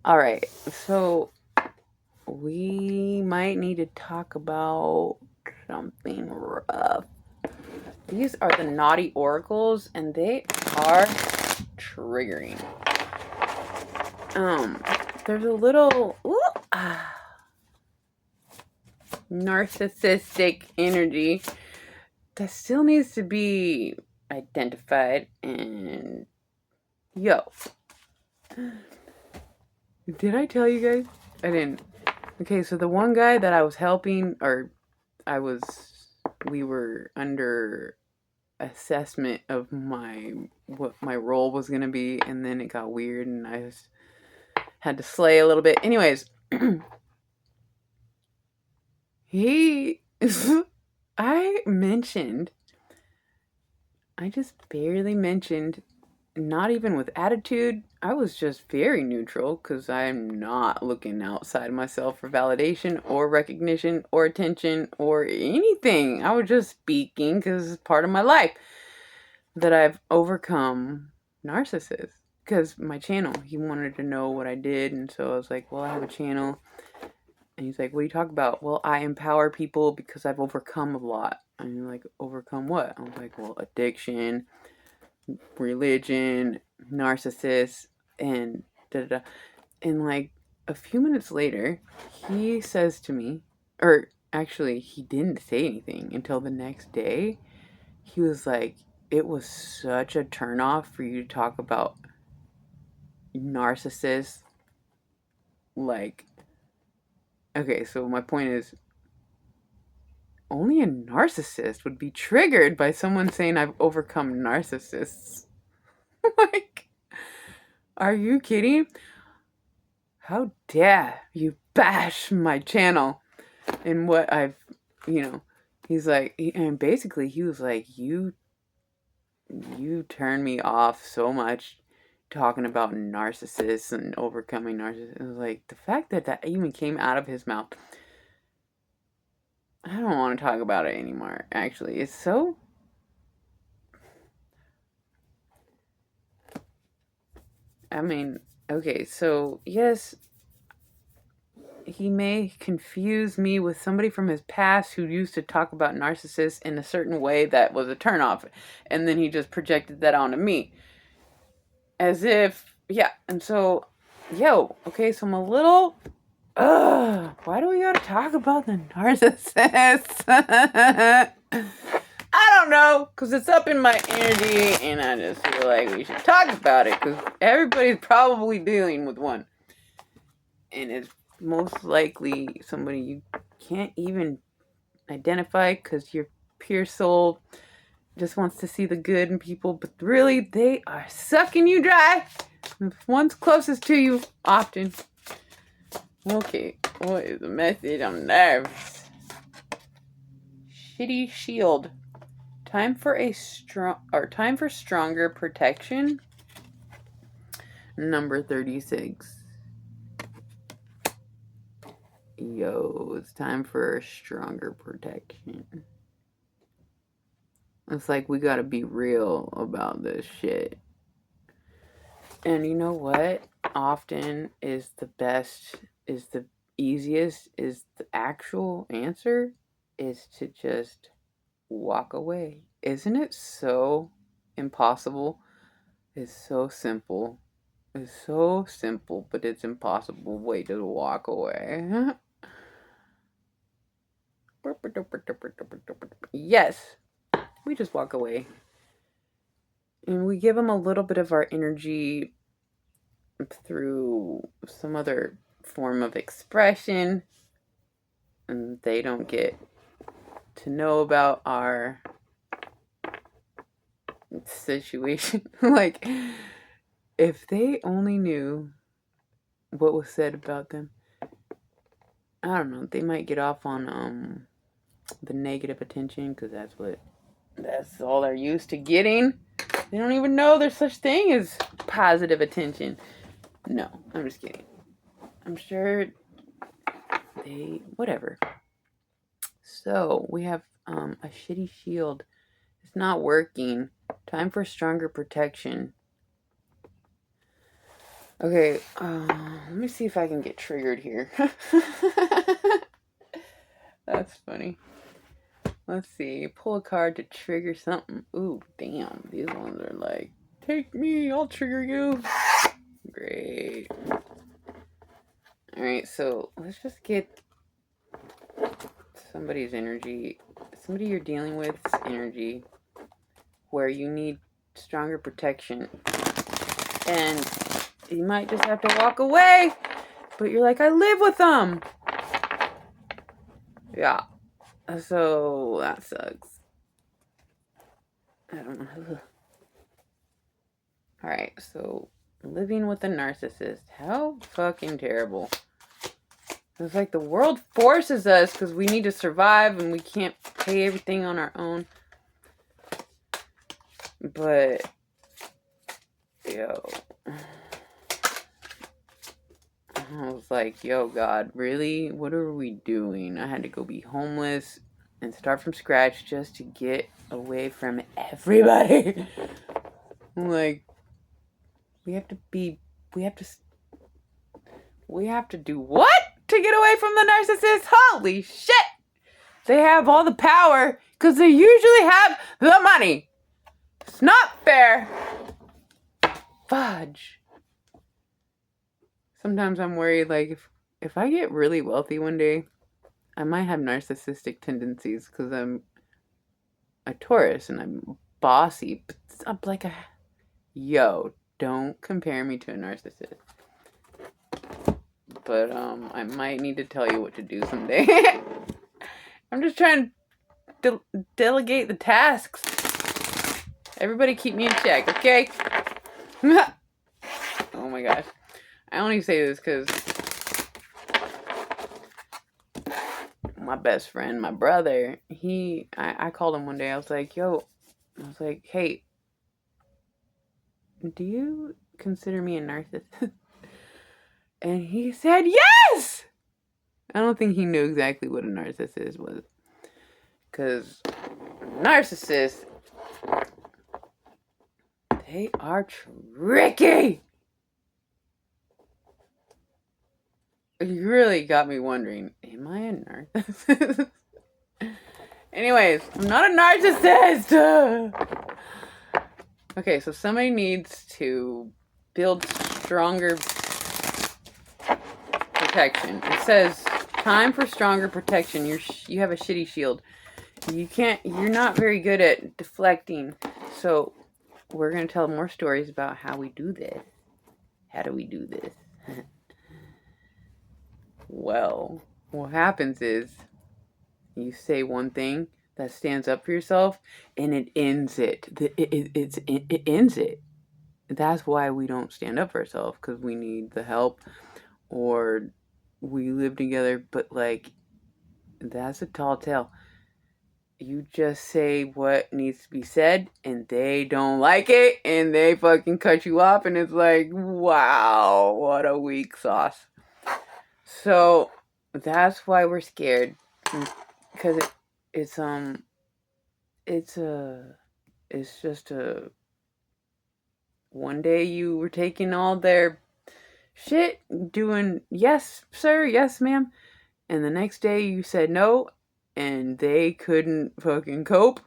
All right. So we might need to talk about something rough. These are the naughty oracles, and they are triggering. There's a little narcissistic energy that still needs to be identified. And yo, did I tell you guys? I didn't. Okay, so the one guy that I was helping, or I was, we were under assessment of what my role was gonna be, and then it got weird, and I just had to slay a little bit. Anyways, he, I mentioned, I just barely mentioned, not even with attitude. I was just very neutral because I'm not looking outside of myself for validation or recognition or attention or anything. I was just speaking because it's part of my life that I've overcome narcissists. Because my channel, he wanted to know what I did, and so I was like, well, I have a channel. And he's like, what do you talk about? Well, I empower people because I've overcome a lot. And you're like, overcome what? I was like, well, addiction, religion, narcissists, and da da da. And like a few minutes later, he says to me, or actually, he didn't say anything until the next day. He was like, it was such a turnoff for you to talk about narcissists. Like, okay, so my point is, only a narcissist would be triggered by someone saying I've overcome narcissists. Like, are you kidding? How dare you bash my channel and what I've, you know, he's like, and basically he was like, you turn me off so much talking about narcissists and overcoming narcissists. It was like, the fact that that even came out of his mouth, I don't want to talk about it anymore, actually. It's so, I mean, okay, so yes, he may confuse me with somebody from his past who used to talk about narcissists in a certain way that was a turnoff, and then he just projected that onto me. As if, yeah, and so, yo, okay, so I'm a little, why do we gotta talk about the narcissist? I don't know, because it's up in my energy, and I just feel like we should talk about it, because everybody's probably dealing with one. And it's most likely somebody you can't even identify because your pure soul just wants to see the good in people, but really they are sucking you dry. One's closest to you often. Okay, what is the message? I'm nervous. Shitty shield. Time for stronger protection. Number 36. Yo, it's time for stronger protection. It's like we gotta be real about this shit. And you know what? Often is the best, is the easiest, is the actual answer is to just walk away. Isn't it so impossible? It's so simple. It's so simple, but it's impossible. Way to walk away. Yes, we just walk away. And we give them a little bit of our energy through some other form of expression, and they don't get to know about our situation. Like, if they only knew what was said about them, I don't know, they might get off on the negative attention because that's all they're used to getting. They don't even know there's such thing as positive attention. No, I'm just kidding. I'm sure whatever. So we have a shitty shield. It's not working. Time for stronger protection. Okay, let me see if I can get triggered here. That's funny. Let's see. Pull a card to trigger something. Ooh, damn. These ones are like, take me, I'll trigger you. Great. Alright, so let's just get somebody's energy. Somebody you're dealing with's energy where you need stronger protection. And you might just have to walk away. But you're like, I live with them. Yeah. So that sucks. I don't know. Alright, so living with a narcissist. How fucking terrible. It's like the world forces us because we need to survive and we can't pay everything on our own. But, yo. I was like, yo, God, really? What are we doing? I had to go be homeless and start from scratch just to get away from everybody. Like, we have to do what to get away from the narcissist? Holy shit! They have all the power because they usually have the money. It's not fair. Fudge. Sometimes I'm worried, like, if I get really wealthy one day, I might have narcissistic tendencies because I'm a Taurus and I'm bossy. But I'm like, yo, don't compare me to a narcissist. But I might need to tell you what to do someday. I'm just trying to delegate the tasks. Everybody keep me in check, okay? Oh my gosh. I only say this because my best friend, my brother, I called him one day. I was like, hey, do you consider me a narcissist? And he said, yes! I don't think he knew exactly what a narcissist was. Because narcissists, they are tricky. You really got me wondering, am I a narcissist? Anyways, I'm not a narcissist. Okay, so somebody needs to build stronger protection. It says, time for stronger protection. You have a shitty shield. You're not very good at deflecting. So we're going to tell more stories about how we do this. How do we do this? Well, what happens is you say one thing that stands up for yourself and it ends it. It ends it. That's why we don't stand up for ourselves, because we need the help or we live together. But like, that's a tall tale. You just say what needs to be said and they don't like it and they fucking cut you off, and it's like, wow, what a weak sauce. So that's why we're scared, because it's just a one day you were taking all their shit, doing yes sir, yes ma'am, and the next day you said no and they couldn't fucking cope.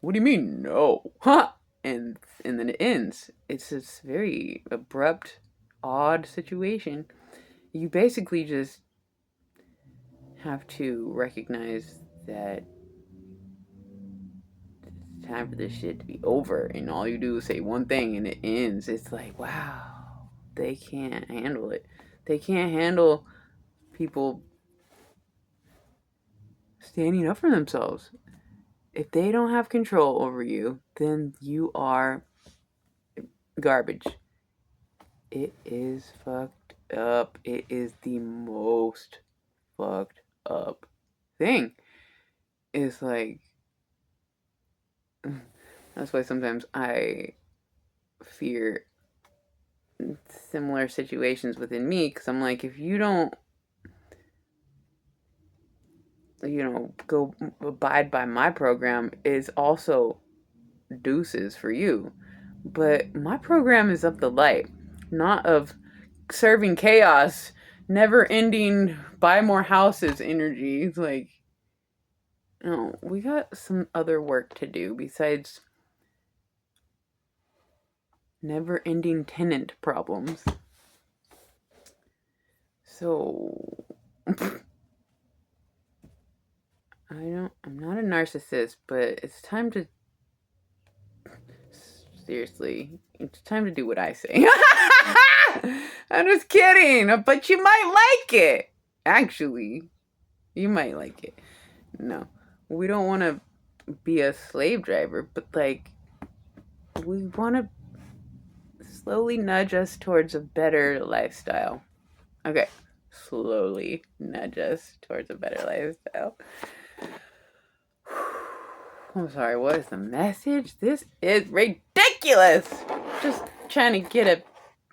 What do you mean no? Huh? And then it ends. It's this very abrupt, odd situation. You basically just have to recognize that it's time for this shit to be over, and all you do is say one thing and it ends. It's like, wow, they can't handle it. They can't handle people standing up for themselves. If they don't have control over you, then you are garbage. It is fucked up. It is the most fucked up thing. It's like, that's why sometimes I fear similar situations within me, because I'm like, if you don't, go abide by my program, is also deuces for you. But my program is of the light. not of serving chaos, never ending buy more houses energy. It's like, no, we got some other work to do besides never ending tenant problems. So I'm not a narcissist, but it's time to, seriously, it's time to do what I say. I'm just kidding, but you might like it. Actually, you might like it. No, we don't want to be a slave driver, but like, we want to slowly nudge us towards a better lifestyle. Okay, slowly nudge us towards a better lifestyle. I'm sorry, what is the message? This is ridiculous. Just trying to get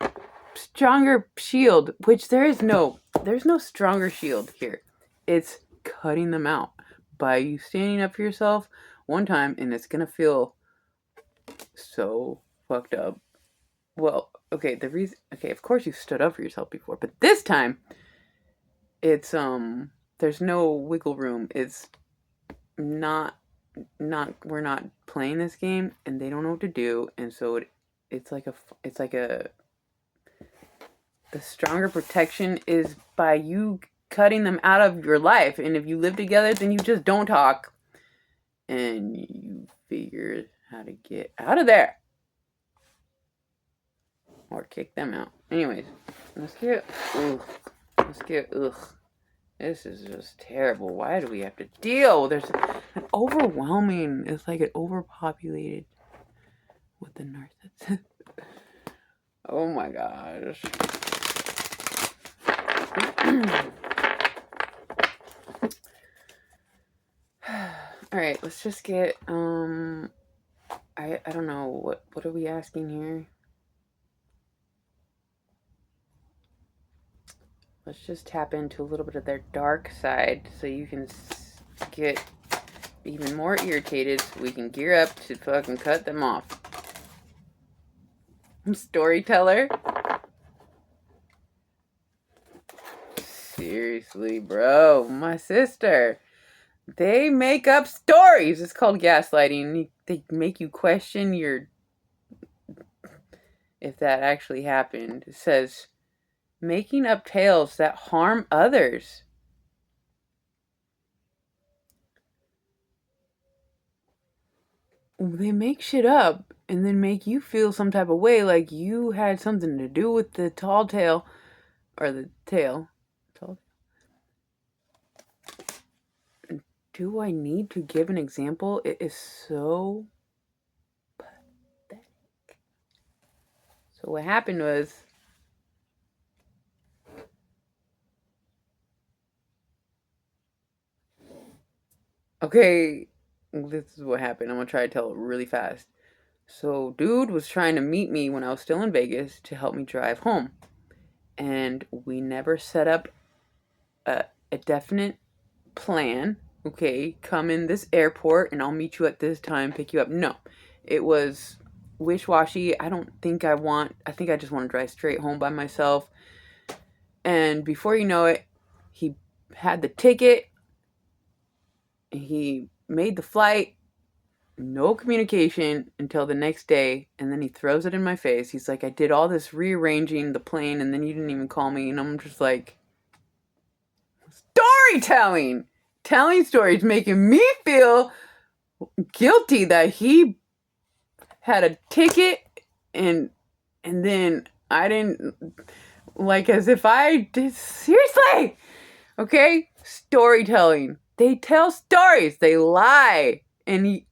a stronger shield, which there's no stronger shield here. It's cutting them out by you standing up for yourself one time, and it's gonna feel so fucked up. Well, okay, of course you stood up for yourself before, but this time it's there's no wiggle room. It's not we're not playing this game, and they don't know what to do, and so it's like a the stronger protection is by you cutting them out of your life. And if you live together, then you just don't talk, and you figure how to get out of there or kick them out. Anyways, let's get this is just terrible. Why do we have to deal? There's an overwhelming, it's like an overpopulated with the narcissist. Oh my gosh. All right, let's just get I don't know, what are we asking here? Let's just tap into a little bit of their dark side so you can get even more irritated, so we can gear up to fucking cut them off. Storyteller? Seriously, bro, my sister. They make up stories. It's called gaslighting. They make you question if that actually happened. It says, making up tales that harm others. They make shit up and then make you feel some type of way, like you had something to do with the tall tale, or the tail. Do I need to give an example? It is so pathetic. So what happened was, okay, this is what happened. I'm gonna try to tell it really fast. So dude was trying to meet me when I was still in Vegas to help me drive home. And we never set up a definite plan. Okay, come in this airport and I'll meet you at this time, pick you up. No, it was wish-washy. I think I just want to drive straight home by myself. And before you know it, he had the ticket. He made the flight. No communication until the next day, and then he throws it in my face. He's like, I did all this rearranging the plane, and then you didn't even call me. And I'm just like, storytelling! Telling stories, making me feel guilty that he had a ticket, and then I didn't, like, as if I did. Seriously! Okay? Storytelling. They tell stories. They lie. And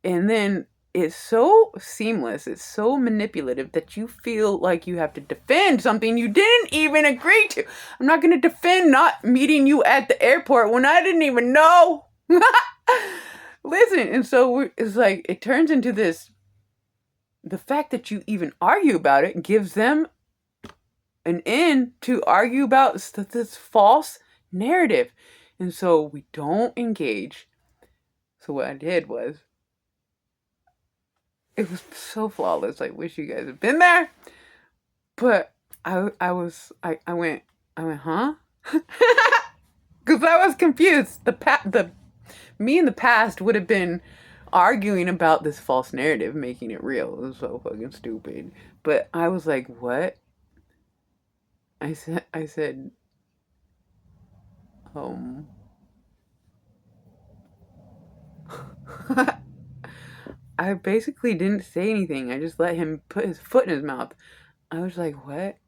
then it's so seamless. It's so manipulative that you feel like you have to defend something you didn't even agree to. I'm not going to defend not meeting you at the airport when I didn't even know. Listen, and so it's like, it turns into this, the fact that you even argue about it gives them an end to argue about this false narrative. And so we don't engage. So what I did was, it was so flawless. I wish you guys had been there. But I went, huh? Because I was confused. The me in the past would have been arguing about this false narrative, making it real. It was so fucking stupid. But I was like, what? I said, um, I basically didn't say anything. I just let him put his foot in his mouth. I was like, what?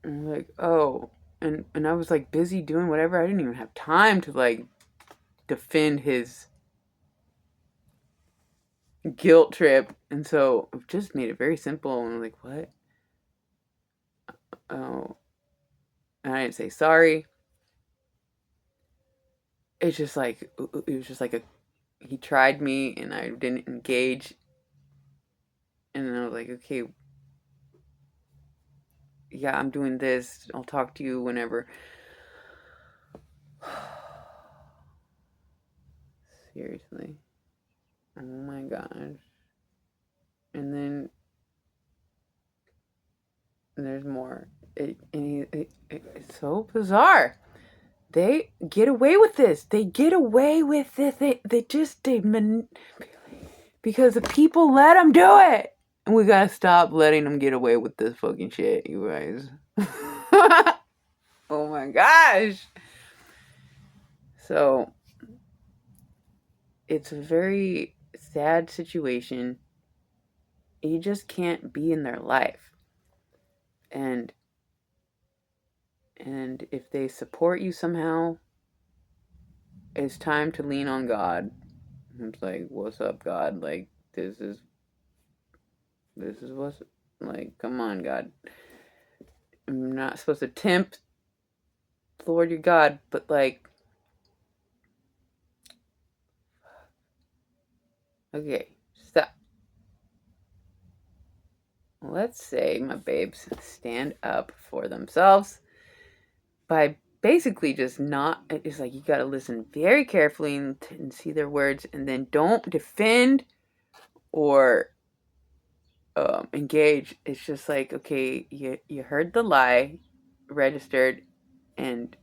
And I'm like, oh. And I was like busy doing whatever. I didn't even have time to like defend his guilt trip. And so I've just made it very simple. And I'm like, what? Oh. And I didn't say sorry. It's just like, it was just like he tried me and I didn't engage. And then I was like, okay, yeah, I'm doing this. I'll talk to you whenever. Seriously. Oh my gosh. And then there's more. It's so bizarre. They get away with this. They get away with this. Because the people let them do it. And we gotta stop letting them get away with this fucking shit, you guys. Oh my gosh. So, it's a very sad situation. You just can't be in their life. And if they support you somehow, it's time to lean on God. It's like, what's up, God? Like, this is what's, like, come on, God. I'm not supposed to tempt Lord your God, but like, okay, stop. Let's say my babes stand up for themselves by basically just not, it's like you got to listen very carefully and see their words, and then don't defend or engage. It's just like, okay, you heard the lie, registered, and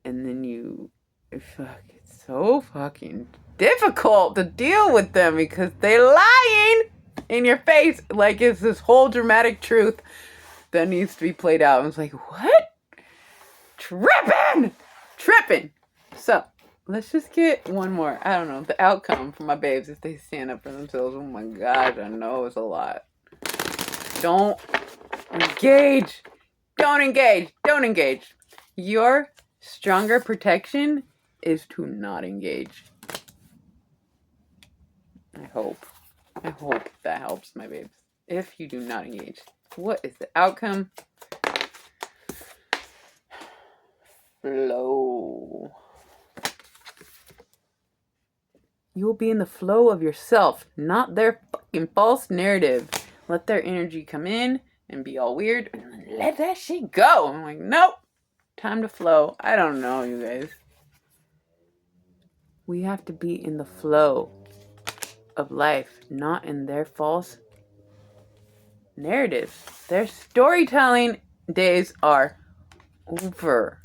then it's so fucking difficult to deal with them because they're lying in your face like it's this whole dramatic truth that needs to be played out. I was like, what? Tripping. So let's just get one more. I don't know, the outcome for my babes if they stand up for themselves. Oh my gosh, I know it's a lot. Don't engage. Your stronger protection is to not engage. I hope that helps, my babes. If you do not engage, what is the outcome? Flow. You will be in the flow of yourself, not their fucking false narrative. Let their energy come in and be all weird, and let that shit go. I'm like, nope. Time to flow. I don't know, you guys. We have to be in the flow of life, not in their false narratives. Their storytelling days are over.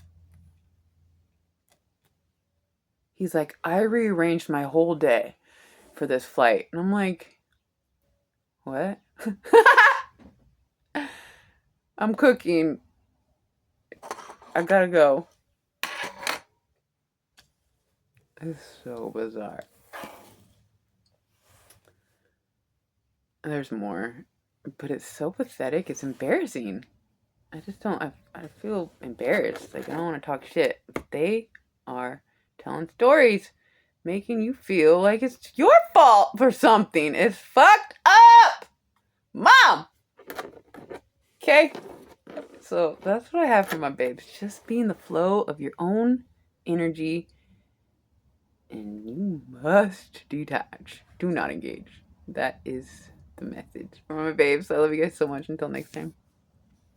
He's like, I rearranged my whole day for this flight. And I'm like, what? I'm cooking. I gotta go. It's so bizarre. There's more. But it's so pathetic. It's embarrassing. I just don't, I feel embarrassed. Like, I don't want to talk shit. They are telling stories, making you feel like it's your fault for something. It's fucked up, Mom. Okay? So that's what I have for my babes. Just be in the flow of your own energy, and you must detach. Do not engage. That is the message for my babes. I love you guys so much. Until next time.